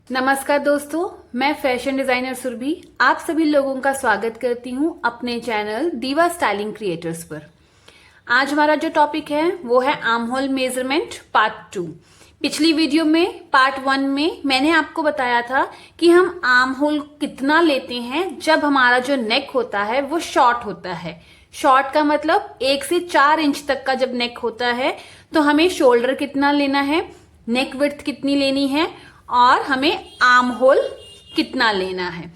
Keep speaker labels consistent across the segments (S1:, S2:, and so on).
S1: नमस्कार दोस्तों, मैं फैशन डिजाइनर सुरभि आप सभी लोगों का स्वागत करती हूं अपने चैनल दीवा स्टाइलिंग क्रिएटर्स पर। आज हमारा जो टॉपिक है वो है आर्म होल मेजरमेंट पार्ट 2। पिछली वीडियो में पार्ट 1 में मैंने आपको बताया था कि हम आर्म होल कितना लेते हैं जब हमारा जो नेक होता है वो शॉर्ट होता है। शॉर्ट का मतलब 1 से 4 इंच तक का जब नेक होता है तो हमें शोल्डर कितना लेना है, नेक विड्थ कितनी लेनी है और हमें आर्म होल कितना लेना है।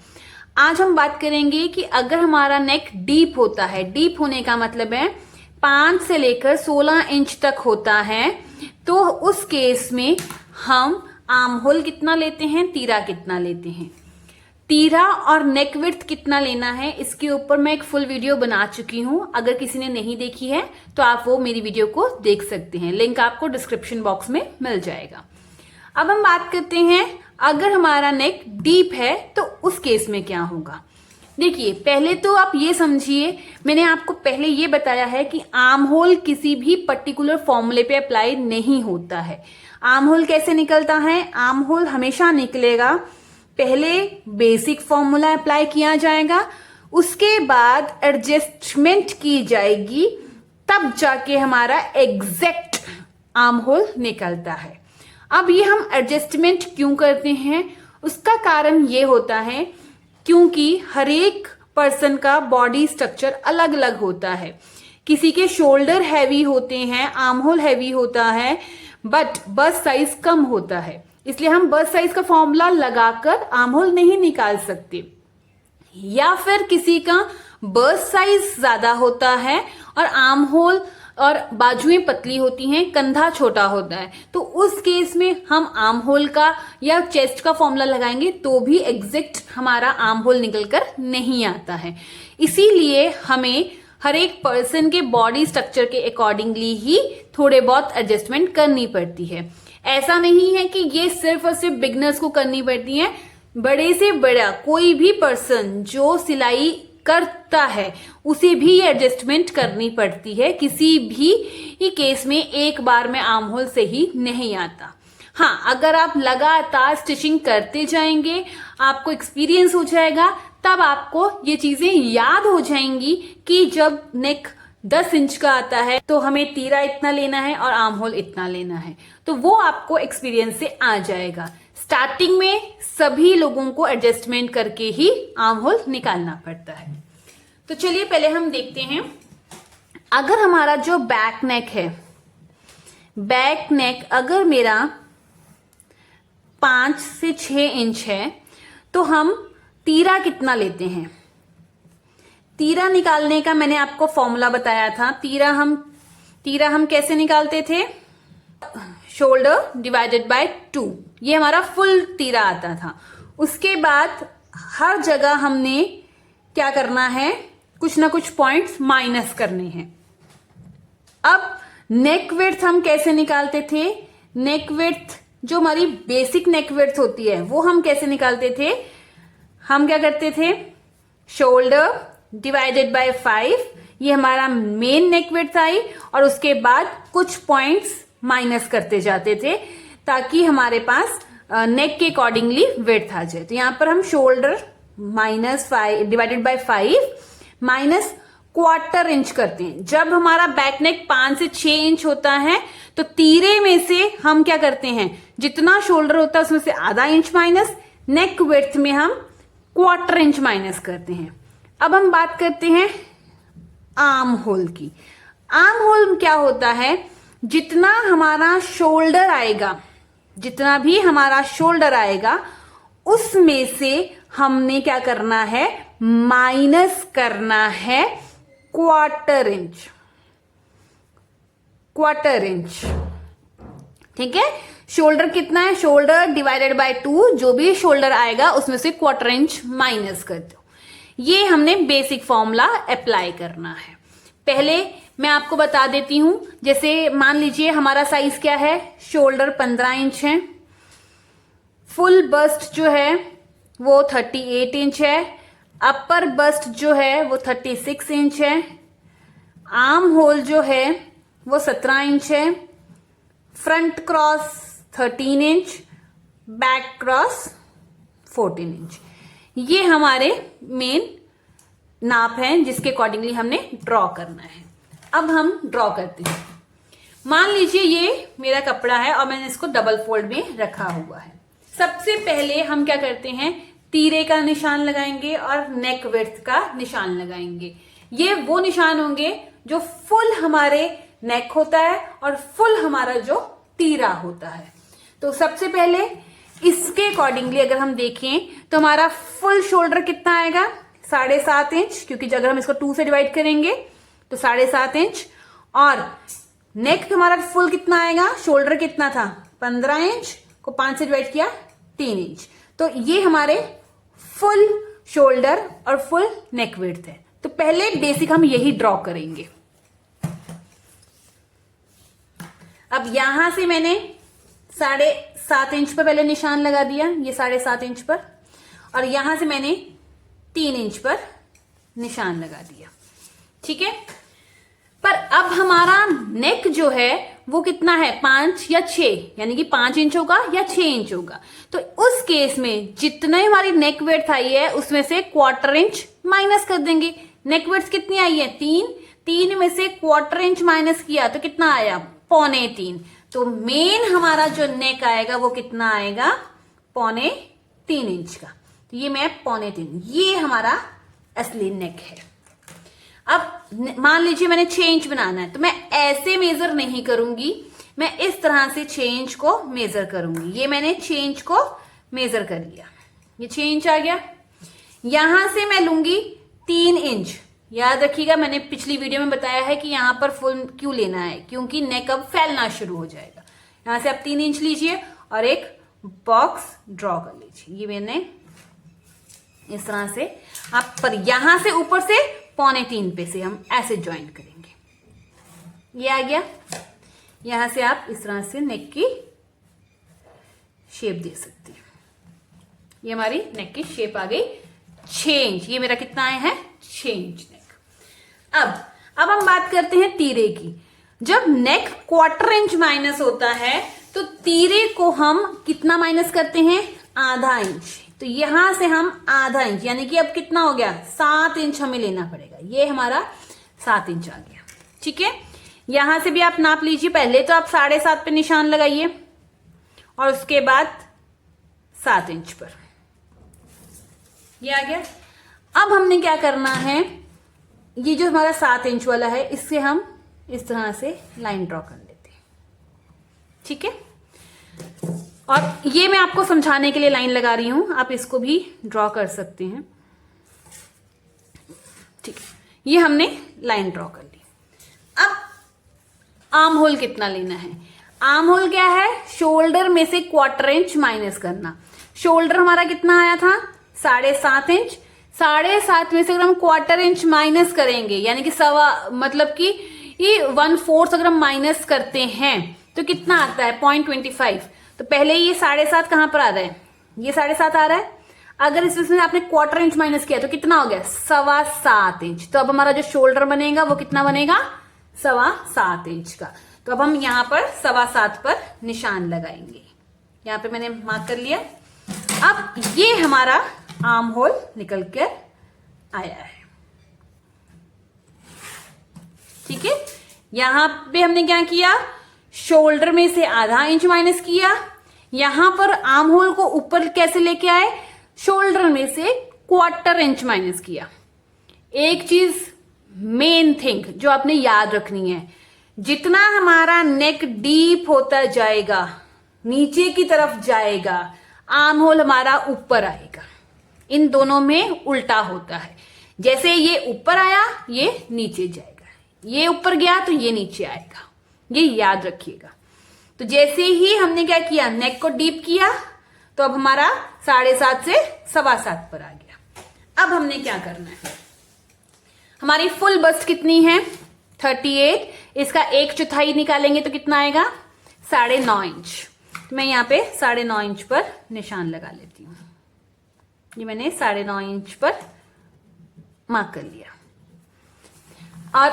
S1: आज हम बात करेंगे कि अगर हमारा नेक डीप होता है, डीप होने का मतलब है 5 से लेकर 16 इंच तक होता है, तो उस केस में हम आर्म होल कितना लेते हैं, तीरा कितना लेते हैं। तीरा और नेक विड्थ कितना लेना है इसके ऊपर मैं एक फुल वीडियो बना चुकी हूं। अगर किसी ने नहीं देखी है तो आप वो मेरी वीडियो को देख सकते हैं, लिंक आपको डिस्क्रिप्शन बॉक्स में मिल जाएगा। अब हम बात करते हैं अगर हमारा नेक डीप है तो उस केस में क्या होगा। देखिए, पहले तो आप ये समझिए, मैंने आपको पहले ये बताया है कि आर्म होल किसी भी पर्टिकुलर फॉर्मूले पे अप्लाई नहीं होता है। आर्म होल कैसे निकलता है, आर्म होल हमेशा निकलेगा पहले बेसिक फॉर्मूला अप्लाई किया जाएगा, उसके बाद एडजस्टमेंट की जाएगी, तब जाके हमारा एग्जैक्ट आर्म होल निकलता है। अब ये हम एडजस्टमेंट क्यों करते हैं, उसका कारण ये होता है क्योंकि हर एक पर्सन का बॉडी स्ट्रक्चर अलग अलग होता है। किसी के शोल्डर हैवी होते हैं, आर्म होल हैवी होता है, बट बस्ट साइज कम होता है, इसलिए हम बस्ट साइज का फॉर्मूला लगाकर आर्म होल नहीं निकाल सकते। या फिर किसी का बस्ट साइज ज्यादा होता है और आर्म होल और बाजुएं पतली होती हैं, कंधा छोटा होता है, तो उस केस में हम आर्म होल का या चेस्ट का फॉर्मूला लगाएंगे तो भी एग्जैक्ट हमारा आर्म होल निकलकर नहीं आता है। इसीलिए हमें हर एक पर्सन के बॉडी स्ट्रक्चर के अकॉर्डिंगली ही थोड़े बहुत एडजस्टमेंट करनी पड़ती है। ऐसा नहीं है कि ये सिर्फ और सिर्फ बिगनर्स को करनी पड़ती है, बड़े से बड़ा कोई भी पर्सन जो सिलाई करता है उसे भी एडजस्टमेंट करनी पड़ती है। किसी भी केस में एक बार में आर्म होल से ही नहीं आता। हाँ, अगर आप लगातार स्टिचिंग करते जाएंगे, आपको एक्सपीरियंस हो जाएगा, तब आपको ये चीजें याद हो जाएंगी कि जब नेक 10 इंच का आता है तो हमें तीरा इतना लेना है और आर्म होल इतना लेना है, तो वो आपको एक्सपीरियंस से आ जाएगा। स्टार्टिंग में सभी लोगों को एडजस्टमेंट करके ही आर्म होल निकालना पड़ता है। तो चलिए पहले हम देखते हैं, अगर हमारा जो बैक नेक है, बैक नेक अगर मेरा 5 से 6 इंच है तो हम तीरा कितना लेते हैं। तीरा निकालने का मैंने आपको फॉर्मूला बताया था। तीरा हम कैसे निकालते थे, शोल्डर डिवाइडेड बाय 2, ये हमारा फुल तीरा आता था। उसके बाद हर जगह हमने क्या करना है, कुछ ना कुछ पॉइंट्स माइनस करने हैं। अब नेक विड्थ हम कैसे निकालते थे, नेक विड्थ जो हमारी बेसिक नेक विड्थ होती है वो हम कैसे निकालते थे, हम क्या करते थे, शोल्डर डिवाइडेड बाय 5, ये हमारा मेन नेक विड्थ आई, और उसके बाद कुछ पॉइंट्स माइनस करते जाते थे ताकि हमारे पास नेक के अकॉर्डिंगली विड्थ आ जाए। तो यहां पर हम shoulder -5 divided by 5 minus quarter inch करते हैं। जब हमारा बैक नेक 5 से 6 इंच होता है तो तीरे में से हम क्या करते हैं, जितना शोल्डर होता है उसमें से आधा इंच माइनस, नेक विड्थ में हम क्वार्टर इंच माइनस करते हैं। अब हम बात करते हैं आर्म होल की। आर्म होल क्या होता है, जितना हमारा शोल्डर आएगा, जितना भी हमारा शोल्डर आएगा उसमें से हमने क्या करना है, माइनस करना है क्वार्टर इंच। ठीक है, शोल्डर कितना है, शोल्डर डिवाइडेड बाय 2, जो भी शोल्डर आएगा उसमें से क्वार्टर इंच माइनस कर दो। ये हमने बेसिक फॉर्मूला अप्लाई करना है। पहले मैं आपको बता देती हूं, जैसे मान लीजिए हमारा साइज क्या है, शोल्डर 15 इंच है, फुल बस्ट जो है वो 38 इंच है, अपर बस्ट जो है वो 36 इंच है, आर्म होल जो है वो 17 इंच है, front cross 13 inch, back cross 14 inch. ये हमारे मेन नाप हैं जिसके अकॉर्डिंगली हमने ड्रॉ करना है। अब हम ड्रॉ करते हैं। मान लीजिए ये मेरा कपड़ा है और मैंने इसको डबल फोल्ड में रखा हुआ है। सबसे पहले हम क्या करते हैं, तीरे का निशान लगाएंगे और नेक विड्थ का निशान लगाएंगे। ये वो निशान होंगे जो फुल हमारे नेक होता है और फुल हमारा जो तीरा होता है। तो सबसे पहले इसके अकॉर्डिंगली अगर हम देखें तो हमारा फुल शोल्डर कितना आएगा, 7.5 इंच, क्योंकि अगर हम इसको 2 से डिवाइड करेंगे तो 7.5 इंच। और नेक हमारा फुल कितना आएगा, शोल्डर कितना था 15 इंच, को 5 से डिवाइड किया 3 इंच। तो ये हमारे फुल शोल्डर और फुल नेक विड्थ है। तो पहले बेसिक हम यही ड्रॉ करेंगे। अब यहां से मैंने 7.5 इंच पर पहले निशान लगा दिया, ये 7.5 इंच पर, और यहां से मैंने 3 इंच पर निशान लगा दिया। ठीक है, पर अब हमारा नेक जो है वो कितना है, 5 या 6, यानी कि 5 इंच होगा या 6 इंच होगा। तो उस केस में जितने हमारी नेक विड्थ आई है उसमें से 1/4 इंच माइनस कर देंगे। नेक विड्थ कितनी आई है, 3 में से 1/4 इंच माइनस किया तो कितना आया, 2.25। तो मेन हमारा जो नेक आएगा वो कितना आएगा, 2.25 इंच का। तो ये मैं 2.25, ये हमारा असली नेक है। अब मान लीजिए मैंने 6 इंच बनाना है, तो मैं ऐसे मेजर नहीं करूंगी, मैं इस तरह से 6 इंच को मेजर करूंगी। ये मैंने 6 इंच को मेजर कर लिया, ये 6 इंच आ गया। यहां से मैं लूंगी 3 इंच। याद रखिएगा मैंने पिछली वीडियो में बताया है कि यहां पर फुल क्यों लेना है, क्योंकि नेक अब फैलना शुरू हो जाएगा। यहां से आप 3 इंच लीजिए और एक बॉक्स ड्रॉ कर लीजिए। ये मैंने इस तरह से, आप पर यहां से ऊपर से 2.25 पे से हम ऐसे ज्वाइन करेंगे। ये आ गया। यहां से आप इस तरह से नेक की शेप दे सकते हैं। ये हमारी नेक की शेप आ गई 6 इंच। ये मेरा कितना आया है, 6 इंच नेक। अब हम बात करते हैं तीरे की। जब नेक 1/4 इंच माइनस होता है तो तीरे को हम कितना माइनस करते हैं, ½ इंच। तो यहां से हम ½ इंच, यानी कि अब कितना हो गया, 7 इंच हमें लेना पड़ेगा। ये हमारा 7 इंच आ गया। ठीक है, यहां से भी आप नाप लीजिए। पहले तो आप 7.5 पे निशान लगाइए और उसके बाद 7 इंच पर, ये आ गया। अब हमने क्या करना है, ये जो हमारा 7 इंच वाला है इससे हम इस तरह से लाइन ड्रॉ कर लेते हैं। ठीक है, और ये मैं आपको समझाने के लिए लाइन लगा रही हूं, आप इसको भी ड्रॉ कर सकते हैं। ठीक है, ये हमने लाइन ड्रॉ कर ली। अब आर्म होल कितना लेना है, आर्म होल क्या है, शोल्डर में से 1/4 इंच माइनस करना। शोल्डर हमारा कितना आया था, 7.5 इंच। 7.5 में से अगर हम 1/4 इंच माइनस करेंगे, यानी कि मतलब कि 1/4 अगर हम माइनस करते हैं तो कितना आता है, 0.25। तो पहले ये 7.5 कहां पर आ रहा है, ये 7.5 आ रहा है। अगर इसमें आपने 1/4 इंच माइनस किया तो कितना हो गया, 7.25 इंच। तो अब हमारा जो शोल्डर बनेगा वो कितना बनेगा, 7.25 इंच का। तो अब हम यहां पर 7.25 पर निशान लगाएंगे। यहां पे मैंने मार्क कर लिया। अब ये हमारा आर्म होल निकल कर आया है। ठीक है, यहां पे हमने क्या किया, शोल्डर में से ½ इंच माइनस किया। यहां पर आर्म होल को ऊपर कैसे लेके आए, शोल्डर में से 1/4 इंच माइनस किया। एक चीज मेन थिंग जो आपने याद रखनी है, जितना हमारा नेक डीप होता जाएगा, नीचे की तरफ जाएगा, आर्म होल हमारा ऊपर आएगा। इन दोनों में उल्टा होता है, जैसे ये ऊपर आया ये नीचे जाएगा, ये ऊपर गया तो ये नीचे आएगा। ये याद रखिएगा। तो जैसे ही हमने क्या किया, नेक को डीप किया, तो अब हमारा 7.5 से 7.25 पर आ गया। अब हमने क्या करना है, हमारी फुल बस्ट कितनी है, 38। इसका 1/4 निकालेंगे तो कितना आएगा, 9.5 इंच। तो मैं यहाँ पे 9.5 इंच पर निशान लगा लेती हूँ। ये मैंने 9.5 इंच पर मार्क कर लिया। और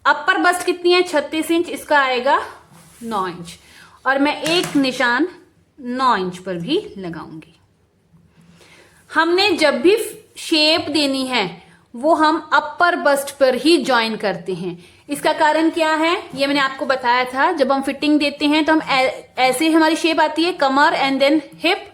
S1: अपर बस्ट कितनी है, 36 इंच, इसका आएगा 9 इंच। और मैं एक निशान 9 इंच पर भी लगाऊंगी। हमने जब भी शेप देनी है वो हम अपर बस्ट पर ही ज्वाइन करते हैं। इसका कारण क्या है, ये मैंने आपको बताया था। जब हम फिटिंग देते हैं तो हम ऐसे हमारी शेप आती है कमर एंड देन हिप,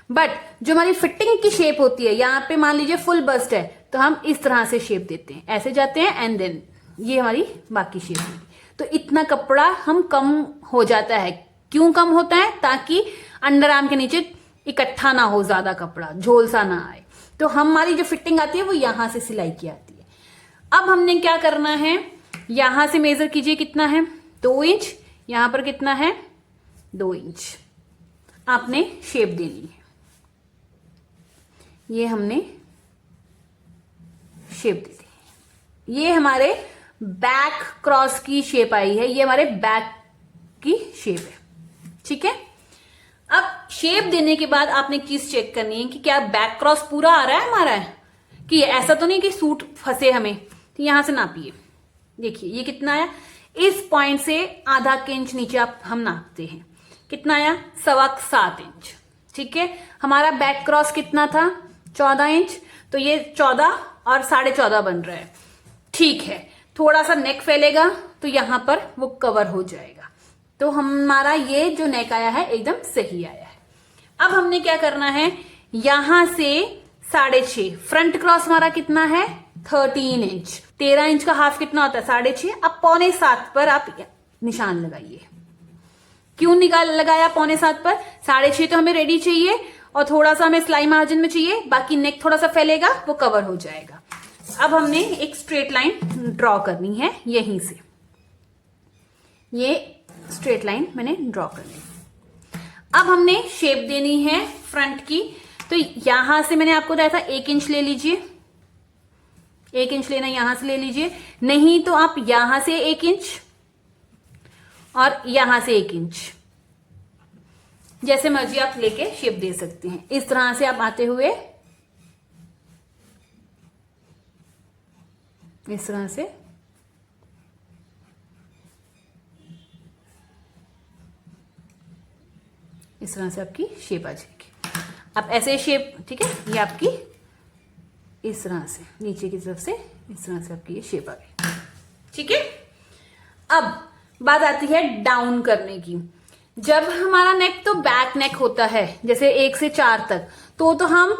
S1: बट जो हमारी फिटिंग की शेप होती है, यहाँ पे मान लीजिए फुल बस्ट है तो हम इस तरह से शेप देते हैं, ऐसे जाते हैं एंड देन ये हमारी बाकी शेप होगी। तो इतना कपड़ा हम कम हो जाता है। क्यों कम होता है? ताकि अंडर आर्म के नीचे इकट्ठा ना हो ज्यादा कपड़ा, झोल सा ना आए। तो हमारी जो फिटिंग आती है वो यहां से सिलाई की आती है। अब हमने क्या करना है, यहां से मेजर कीजिए कितना है, 2 इंच। यहां पर कितना है, 2 इंच। आपने शेप देनी है। ये हमने शेप दे दी। ये हमारे बैक क्रॉस की शेप आई है, ये हमारे बैक की शेप है। ठीक है। अब शेप देने के बाद आपने एक चीज चेक करनी है कि क्या बैक क्रॉस पूरा आ रहा है हमारा, कि ऐसा तो नहीं कि सूट फंसे हमें। तो यहां से नापिए, देखिए ये कितना आया। इस पॉइंट से आधा इंच नीचे आप हम नापते हैं, कितना आया, 7.25 इंच। ठीक है। हमारा बैक क्रॉस कितना था, 14 इंच। तो ये 14 और 14.5 बन रहा है। ठीक है। थोड़ा सा नेक फैलेगा तो यहां पर वो कवर हो जाएगा। तो हमारा ये जो नेक आया है एकदम सही आया है। अब हमने क्या करना है, यहां से 6.5, फ्रंट क्रॉस हमारा कितना है, 13 इंच। 13 इंच का हाफ कितना होता है, 6.5। अब 6.25 पर आप निशान लगाइए। क्यों लगाया 6.25 पर, 6.5 तो हमें रेडी चाहिए और थोड़ा सा हमें सिलाई मार्जिन में चाहिए, बाकी नेक थोड़ा सा फैलेगा वो कवर हो जाएगा। अब हमने एक स्ट्रेट लाइन ड्रॉ करनी है, यहीं से ये स्ट्रेट लाइन मैंने ड्रॉ कर ली। अब हमने शेप देनी है फ्रंट की। तो यहां से मैंने आपको बताया था 1 इंच ले लीजिए, 1 इंच लेना, यहां से ले लीजिए। नहीं तो आप यहां से 1 इंच और यहां से 1 इंच, जैसे मर्जी आप लेके शेप दे सकते हैं। इस तरह से आप आते हुए इस तरह से आपकी शेप आ जाएगी। अब ऐसे शेप, ठीक है, ये आपकी इस तरह से नीचे की तरफ से इस तरह से आपकी ये शेप आ गई। ठीक है। अब बात आती है डाउन करने की। जब हमारा नेक तो बैक नेक होता है, जैसे 1 से 4 तक, तो हम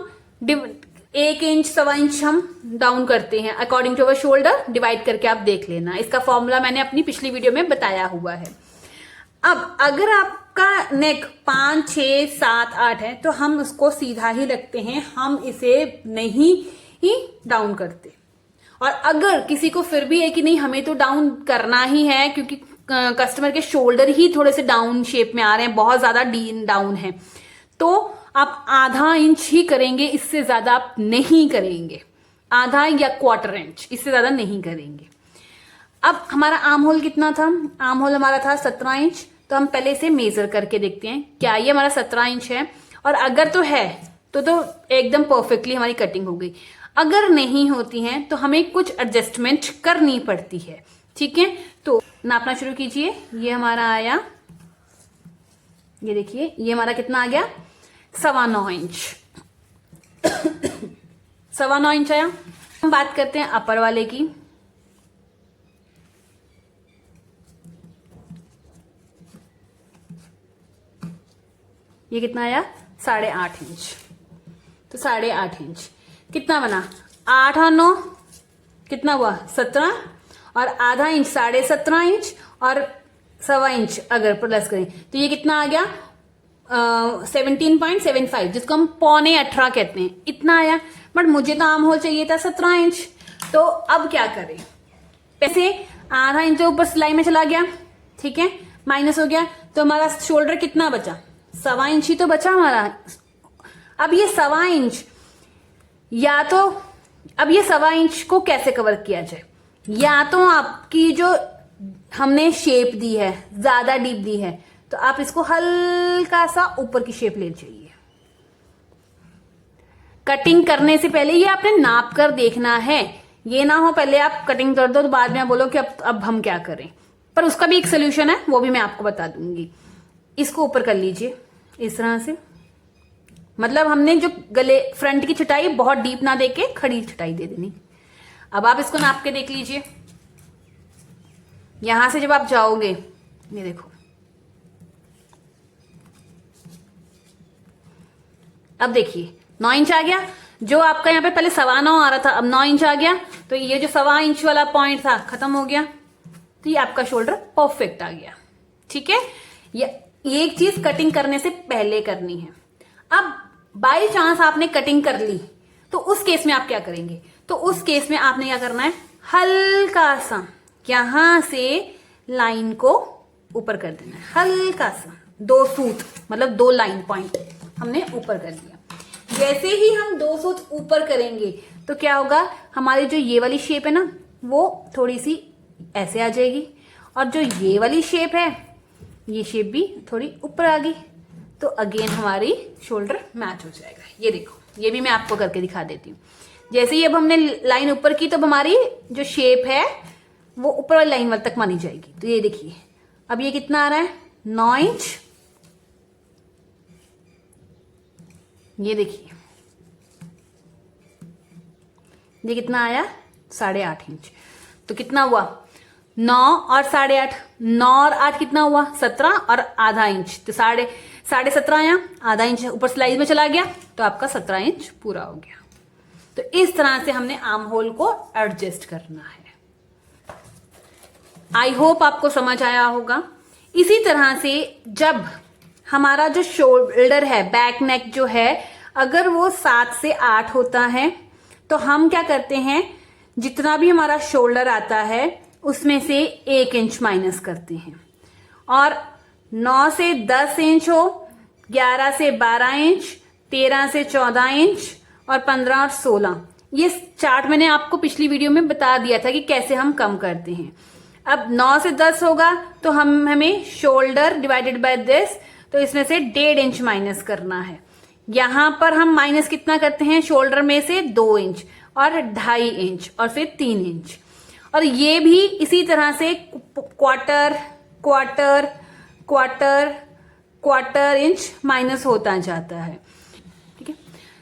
S1: 1 इंच 1.25 इंच हम डाउन करते हैं according to our shoulder, divide करके आप देख लेना। इसका फॉर्मूला मैंने अपनी पिछली वीडियो में बताया हुआ है। अब अगर आपका नेक 5, 6, 7, 8 है तो हम उसको सीधा ही रखते हैं, हम इसे नहीं ही डाउन करते। और अगर किसी को फिर भी है कि नहीं हमें तो डाउन करना ही है क्योंकि कस्टमर के शोल्डर ही थोड़े से डाउन शेप में आ रहे हैं, बहुत ज्यादा डाउन है, तो आप आधा इंच ही करेंगे, इससे ज्यादा आप नहीं करेंगे। आधा या 1/4 इंच, इससे ज्यादा नहीं करेंगे। अब हमारा आर्म होल कितना था, आर्म होल हमारा था 17 इंच। तो हम पहले से मेजर करके देखते हैं क्या ये हमारा 17 इंच है, और अगर तो है तो एकदम परफेक्टली हमारी कटिंग हो गई। अगर नहीं होती है तो हमें कुछ एडजस्टमेंट करनी पड़ती है। ठीक है। तो नापना शुरू कीजिए। ये हमारा आया, ये देखिए ये हमारा कितना आ गया, 9.25 इंच। 9.25 इंच आया। हम बात करते हैं अपर वाले की। ये कितना आया, 8.5 इंच। तो 8.5 इंच कितना बना, 8 और 9 कितना हुआ, 17, और आधा इंच 17.5 इंच, और 1.25 इंच अगर प्लस करें तो ये कितना आ गया, 17.75, जिसको हम 17.25 कहते हैं, इतना आया। बट मुझे तो आर्म होल चाहिए था 17 इंच। तो अब क्या करें, पैसे आधा इंच ऊपर सिलाई में चला गया, ठीक है, माइनस हो गया। तो हमारा शोल्डर कितना बचा, 1.25 इंच ही तो बचा हमारा। अब ये 1.25 इंच, या तो अब ये 1.25 इंच को कैसे कवर किया जाए, या तो आपकी जो हमने शेप दी है ज्यादा डीप दी है, तो आप इसको हल्का सा ऊपर की शेप ले जाइए। कटिंग करने से पहले ये आपने नाप कर देखना है, ये ना हो पहले आप कटिंग कर दो तो बाद में आप बोलो कि अब हम क्या करें। पर उसका भी एक सोल्यूशन है, वो भी मैं आपको बता दूंगी। इसको ऊपर कर लीजिए इस तरह से, मतलब हमने जो गले फ्रंट की छटाई बहुत डीप ना देके खड़ी छटाई दे देनी। अब आप इसको नाप के देख लीजिए। यहां से जब आप जाओगे, ये देखो, अब देखिए 9 इंच आ गया। जो आपका यहाँ पे पहले 9.25 आ रहा था, अब 9 इंच आ गया। तो ये जो 1.25 इंच वाला पॉइंट था खत्म हो गया। तो ये आपका शोल्डर परफेक्ट आ गया। ठीक है, ये एक चीज कटिंग करने से पहले करनी है। अब बाई चांस आपने कटिंग कर ली तो उस केस में आप क्या करेंगे? तो उस केस में आपने क्या करना है, हल्का सा यहां से लाइन को ऊपर कर देना है, हल्का सा 2 सूत, मतलब 2 लाइन पॉइंट हमने ऊपर कर दिया। जैसे ही हम 2 सूत ऊपर करेंगे तो क्या होगा, हमारी जो ये वाली शेप है ना वो थोड़ी सी ऐसे आ जाएगी, और जो ये वाली शेप है ये शेप भी थोड़ी ऊपर आ गई। तो अगेन हमारी शोल्डर मैच हो जाएगा। ये देखो, ये भी मैं आपको करके दिखा देती हूँ। जैसे ही अब हमने लाइन ऊपर की तो हमारी जो शेप है वो ऊपर वाली लाइन तक मानी जाएगी। तो ये देखिए, अब ये कितना आ रहा है, 9 इंच। ये देखिए, ये कितना आया, 8.5 इंच। तो कितना हुआ, 9 और 8.5, 9 और 8 कितना हुआ, 17 और आधा इंच। तो 17.5 आया, आधा इंच ऊपर स्लाइस में चला गया, तो आपका 17 इंच पूरा हो गया। तो इस तरह से हमने आर्म होल को एडजस्ट करना है। आई होप आपको समझ आया होगा। इसी तरह से जब हमारा जो शोल्डर है, बैक नेक जो है, अगर वो 7 से 8 होता है तो हम क्या करते हैं, जितना भी हमारा शोल्डर आता है उसमें से 1 इंच माइनस करते हैं। और 9 से 10 इंच हो, 11 से 12 इंच, 13 से 14 इंच और 15 और 16, ये चार्ट मैंने आपको पिछली वीडियो में बता दिया था कि कैसे हम कम करते हैं। अब 9 से 10 होगा तो हमें शोल्डर डिवाइडेड बाय दिस, तो इसमें से 1.5 इंच माइनस करना है। यहां पर हम माइनस कितना करते हैं, शोल्डर में से 2 इंच और 2.5 इंच और फिर 3 इंच। और ये भी इसी तरह से quarter quarter quarter quarter inch minus होता जाता है। ठीक है,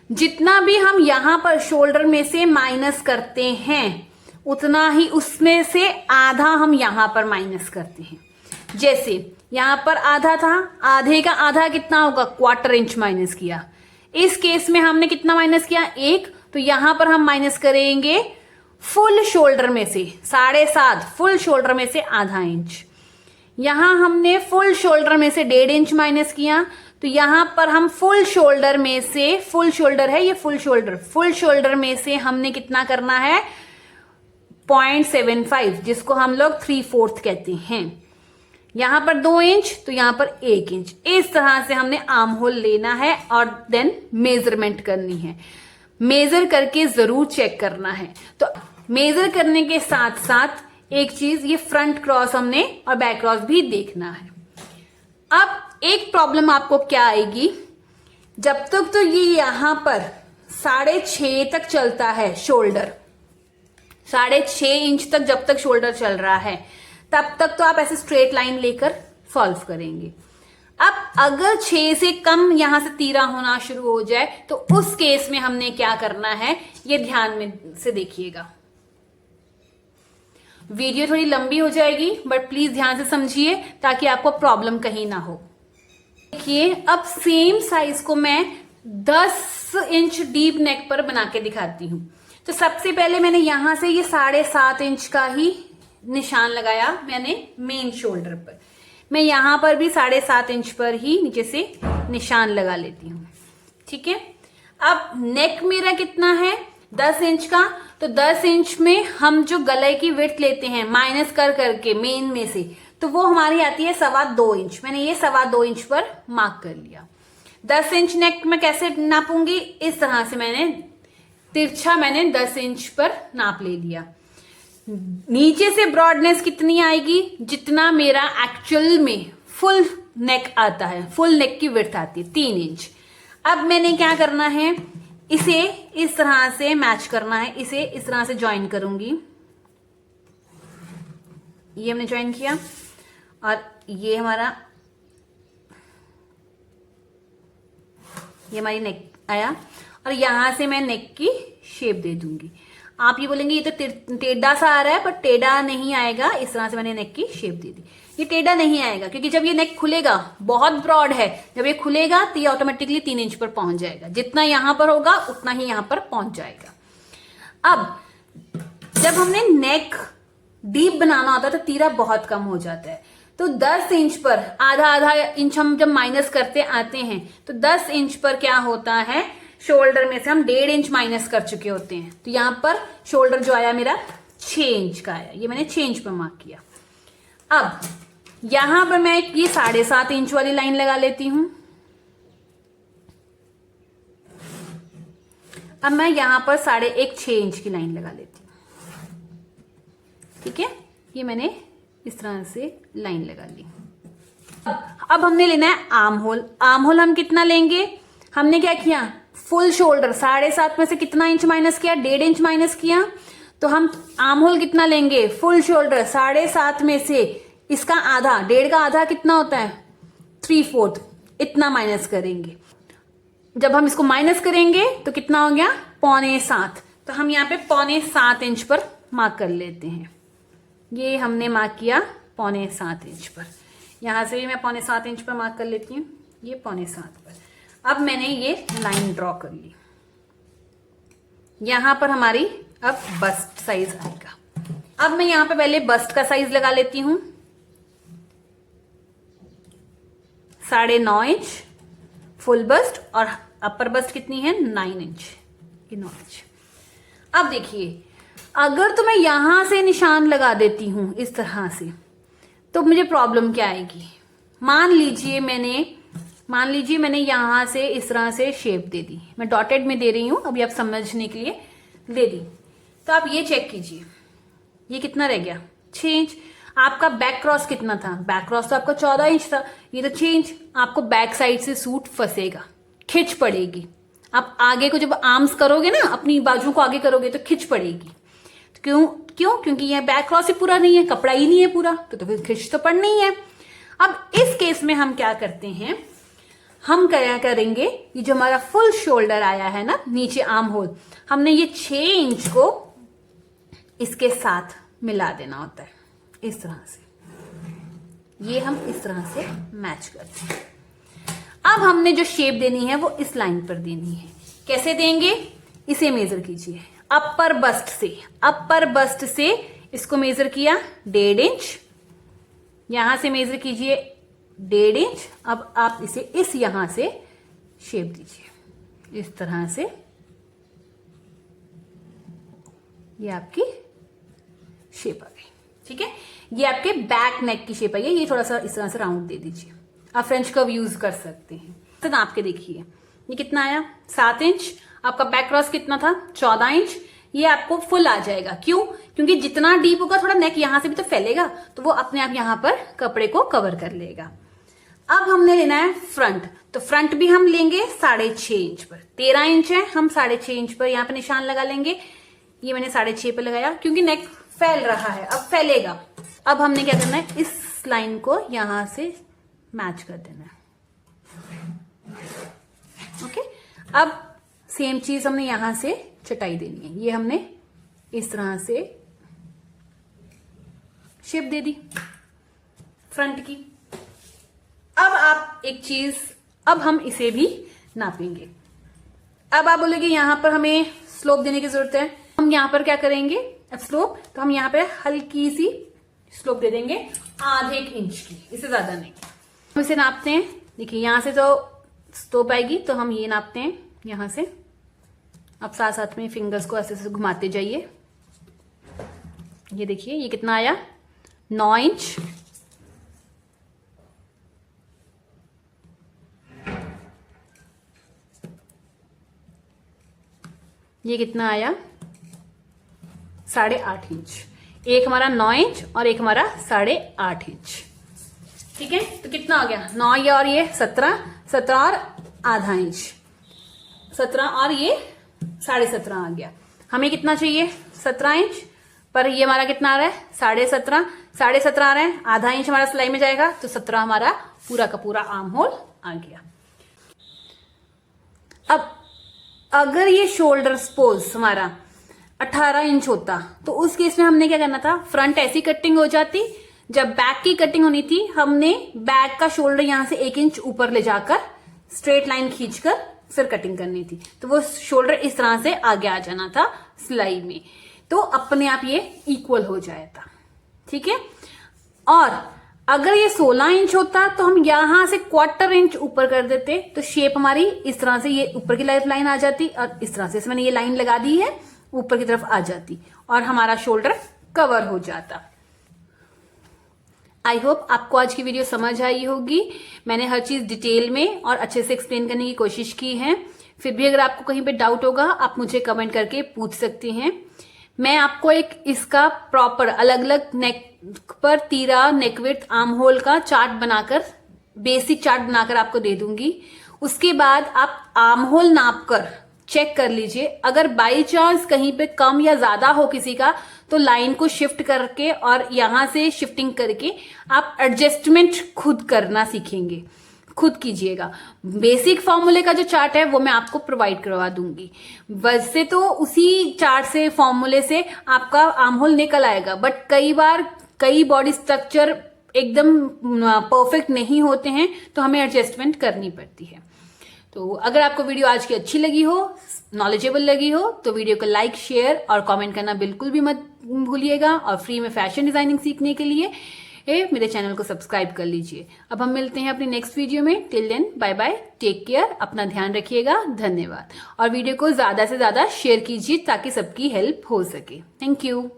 S1: जितना भी हम यहां पर शोल्डर में से माइनस करते हैं उतना ही उसमें से आधा हम यहां पर माइनस करते हैं। जैसे यहां पर आधा था, आधे का आधा कितना होगा, 1/4 इंच माइनस किया। इस केस में हमने कितना माइनस किया, 1। तो यहां पर हम माइनस करेंगे फुल शोल्डर में से 7.5, फुल शोल्डर में से आधा इंच। यहां हमने फुल शोल्डर में से 1.5 इंच माइनस किया, तो यहां पर हम फुल शोल्डर में से, फुल शोल्डर है ये, फुल शोल्डर में से हमने कितना करना है, 0.75, जिसको हम लोग 3/4 कहते हैं। यहां पर 2 इंच तो यहां पर 1 इंच। इस तरह से हमने आर्म होल लेना है और देन मेजरमेंट करनी है। मेजर करके जरूर चेक करना है। तो मेजर करने के साथ साथ एक चीज, ये फ्रंट क्रॉस हमने और बैक क्रॉस भी देखना है। अब एक प्रॉब्लम आपको क्या आएगी, जब तक तो ये यहां पर 6.5 तक चलता है शोल्डर, 6.5 इंच तक जब तक शोल्डर चल रहा है तब तक तो आप ऐसे स्ट्रेट लाइन लेकर सॉल्व करेंगे। अब अगर 6 से कम यहां से तीरा होना शुरू हो जाए तो उस केस में हमने क्या करना है, ये ध्यान में से देखिएगा। वीडियो थोड़ी लंबी हो जाएगी बट प्लीज ध्यान से समझिए ताकि आपको प्रॉब्लम कहीं ना हो। देखिए, अब सेम साइज को मैं 10 इंच डीप नेक पर बना के दिखाती हूं। तो सबसे पहले मैंने यहां से ये 7.5 इंच का ही निशान लगाया मैंने मेन शोल्डर पर। मैं यहां पर भी 7.5 इंच पर ही नीचे से निशान लगा लेती हूँ। ठीक है, अब नेक मेरा कितना है, 10 इंच का। तो 10 इंच में हम जो गले की विड्थ लेते हैं माइनस कर करके मेन में से, तो वो हमारी आती है 2.25 इंच। मैंने ये 2.25 इंच पर मार्क कर लिया। 10 इंच नेक में कैसे नापूंगी, इस तरह से मैंने तिरछा 10 इंच पर नाप ले लिया। नीचे से ब्रॉडनेस कितनी आएगी, जितना मेरा एक्चुअल में फुल नेक आता है, फुल नेक की विड्थ आती है 3 इंच। अब मैंने क्या करना है, इसे इस तरह से मैच करना है, इसे इस तरह से ज्वाइन करूंगी। ये हमने ज्वाइन किया और ये हमारी नेक आया, और यहां से मैं नेक की शेप दे दूंगी। आप ये बोलेंगे ये तो टेढ़ा सा आ रहा है, बट टेढ़ा नहीं आएगा। इस तरह से मैंने नेक की शेप दे दी। ये टेढ़ा नहीं आएगा क्योंकि जब ये नेक खुलेगा, बहुत ब्रॉड है, जब ये खुलेगा तो ये ऑटोमेटिकली 3 इंच पर पहुंच जाएगा। जितना यहां पर होगा उतना ही यहां पर पहुंच जाएगा। अब जब हमने नेक डीप बनाना होता है तो तीरा बहुत कम हो जाता है। तो 10 इंच पर आधा आधा इंच हम जब माइनस करते आते हैं तो 10 इंच पर क्या होता है, शोल्डर में से हम 1.5 इंच माइनस कर चुके होते हैं। तो यहां पर शोल्डर जो आया मेरा 6 इंच का आया। ये मैंने 6 इंच पर मार्क किया। अब यहां पर मैं ये 7.5 इंच वाली लाइन लगा लेती हूं। अब मैं यहां पर 1.5 इंच की लाइन लगा लेती हूं। ठीक है, ये मैंने इस तरह से लाइन लगा ली। अब हमने लेना है आर्म होल। आर्म होल हम कितना लेंगे, हमने क्या किया, फुल शोल्डर 7.5 में से कितना इंच माइनस किया, 1.5 इंच माइनस किया। तो हम आर्म होल कितना लेंगे, फुल शोल्डर 7.5 में से इसका आधा, 1.5 का आधा कितना होता है, 3/4, इतना माइनस करेंगे। जब हम इसको माइनस करेंगे तो कितना हो गया, 6.25। तो हम यहाँ पे 6.25 इंच पर मार्क कर लेते हैं। ये हमने मार्क किया 6.25 इंच पर। यहां से भी मैं 6.25 इंच पर मार्क कर लेती हूँ, ये 6.25 पर। अब मैंने ये लाइन ड्रॉ कर ली। यहां पर हमारी अब बस्ट साइज आएगा। अब मैं यहां पे पहले बस्ट का साइज लगा लेती हूं, 9.5 इंच फुल बस्ट, और अपर बस्ट कितनी है, 9 इंच, 9 इंच। अब देखिए, अगर तो मैं यहां से निशान लगा देती हूं इस तरह से, तो मुझे प्रॉब्लम क्या आएगी। मान लीजिए मैंने यहां से इस तरह से शेप दे दी। मैं डॉटेड में दे रही हूं, अभी आप समझने के लिए दे दी। तो आप ये चेक कीजिए, ये कितना रह गया, 6 इंच। आपका बैक क्रॉस कितना था, बैक क्रॉस तो आपका 14 इंच था, ये तो 6 इंच। आपको बैक साइड से सूट फंसेगा, खिंच पड़ेगी। आप आगे को जब आर्म्स करोगे ना, अपनी बाजू को आगे करोगे तो खिंच पड़ेगी। क्यों, क्योंकि ये बैक क्रॉस ही पूरा नहीं है, कपड़ा ही नहीं है पूरा, तो फिर खिंच तो पड़नी ही है। अब इस केस में हम क्या करते हैं, हम क्या करेंगे, ये जो हमारा फुल शोल्डर आया है ना, नीचे आर्म होल, हमने ये 6 इंच को इसके साथ मिला देना होता है इस तरह से। ये हम इस तरह से मैच करते हैं। अब हमने जो शेप देनी है वो इस लाइन पर देनी है। कैसे देंगे, इसे मेजर कीजिए, अपर बस्ट से इसको मेजर किया 1.5 इंच, यहां से मेजर कीजिए 1.5 इंच। अब आप इसे इस यहां से शेप दीजिए इस तरह से। ये आपकी शेप आ गई। ठीक है, ये आपके बैक नेक की शेप आई है। ये थोड़ा सा इस तरह से राउंड दे दीजिए। आप फ्रेंच कर्व यूज कर सकते हैं। तो नाप के देखिए, ये कितना आया, 7 इंच। आपका बैक क्रॉस कितना था, 14 इंच। ये आपको फुल आ जाएगा। क्यों, क्योंकि जितना डीप होगा थोड़ा नेक यहां से भी तो फैलेगा, तो वो अपने आप यहां पर कपड़े को कवर कर लेगा। अब हमने लेना है फ्रंट। तो फ्रंट भी हम लेंगे 6.5 इंच पर। 13 इंच है, हम 6.5 इंच पर यहां पर निशान लगा लेंगे। ये मैंने 6.5 पर लगाया क्योंकि नेक फैल रहा है, अब फैलेगा। अब हमने क्या करना है, इस लाइन को यहां से मैच कर देना है। ओके, अब सेम चीज हमने यहां से चटाई देनी है। ये हमने इस तरह से शेप दे दी फ्रंट की। अब आप एक चीज, अब हम इसे भी नापेंगे। अब आप बोलेंगे यहां पर हमें स्लोप देने की जरूरत है। हम यहां पर क्या करेंगे, अब स्लोप, तो हम यहां पे हल्की सी स्लोप दे देंगे, आधे इंच की, इससे ज्यादा नहीं। हम इसे नापते हैं। देखिए यहां से तो स्लोप आएगी, तो हम ये नापते हैं यहां से। अब साथ साथ में फिंगर्स को ऐसे ऐसे घुमाते जाइए। ये देखिए ये कितना आया, 9 इंच। ये कितना आया, 8.5 इंच। एक हमारा 9 इंच और एक हमारा 8.5 इंच। ठीक है, तो कितना हो गया, 9 ये और ये 17 और आधा इंच, 17 और ये 17.5 आ गया। हमें कितना चाहिए, 17 इंच, पर ये हमारा कितना आ रहा है, 17.5 आ रहा है। आधा इंच हमारा सिलाई में जाएगा, तो 17 हमारा पूरा का पूरा आर्म होल आ गया। अब अगर ये शोल्डर सपोज हमारा 18 इंच होता तो उस केस में हमने क्या करना था, फ्रंट ऐसी कटिंग हो जाती, जब बैक की कटिंग होनी थी हमने बैक का शोल्डर यहां से 1 इंच ऊपर ले जाकर स्ट्रेट लाइन खींचकर फिर कटिंग करनी थी, तो वो शोल्डर इस तरह से आगे आ जाना था सिलाई में, तो अपने आप ये इक्वल हो जाता। ठीक है। और अगर ये 16 इंच होता तो हम यहां से 1/4 इंच ऊपर कर देते, तो शेप हमारी इस तरह से ये ऊपर की लाइन आ जाती, और इस तरह से मैंने ये लाइन लगा दी है ऊपर की तरफ आ जाती, और हमारा शोल्डर कवर हो जाता। आई होप आपको आज की वीडियो समझ आई होगी। मैंने हर चीज डिटेल में और अच्छे से एक्सप्लेन करने की कोशिश की है। फिर भी अगर आपको कहीं पे डाउट होगा आप मुझे कमेंट करके पूछ सकती हैं। मैं आपको एक इसका प्रॉपर अलग अलग नेक पर तीरा, नेक विड्थ, आर्म होल का चार्ट बनाकर, बेसिक चार्ट बनाकर आपको दे दूंगी। उसके बाद आप आर्म होल नाप कर चेक कर लीजिए, अगर बाई चांस कहीं पे कम या ज्यादा हो किसी का, तो लाइन को शिफ्ट करके और यहां से शिफ्टिंग करके आप एडजस्टमेंट खुद करना सीखेंगे, खुद कीजिएगा। बेसिक फॉर्मूले का जो चार्ट है वो मैं आपको प्रोवाइड करवा दूंगी। वैसे तो उसी चार्ट से, फॉर्मूले से आपका आर्म होल निकल आएगा, बट कई बार कई बॉडी स्ट्रक्चर एकदम परफेक्ट नहीं होते हैं, तो हमें एडजस्टमेंट करनी पड़ती है। तो अगर आपको वीडियो आज की अच्छी लगी हो, नॉलेजेबल लगी हो, तो वीडियो को लाइक, शेयर और कमेंट करना बिल्कुल भी मत भूलिएगा। और फ्री में फैशन डिजाइनिंग सीखने के लिए मेरे चैनल को सब्सक्राइब कर लीजिए। अब हम मिलते हैं अपनी नेक्स्ट वीडियो में। Till then bye bye, take care, अपना ध्यान रखिएगा। धन्यवाद। और वीडियो को ज्यादा से ज्यादा शेयर कीजिए ताकि सबकी हेल्प हो सके। Thank you.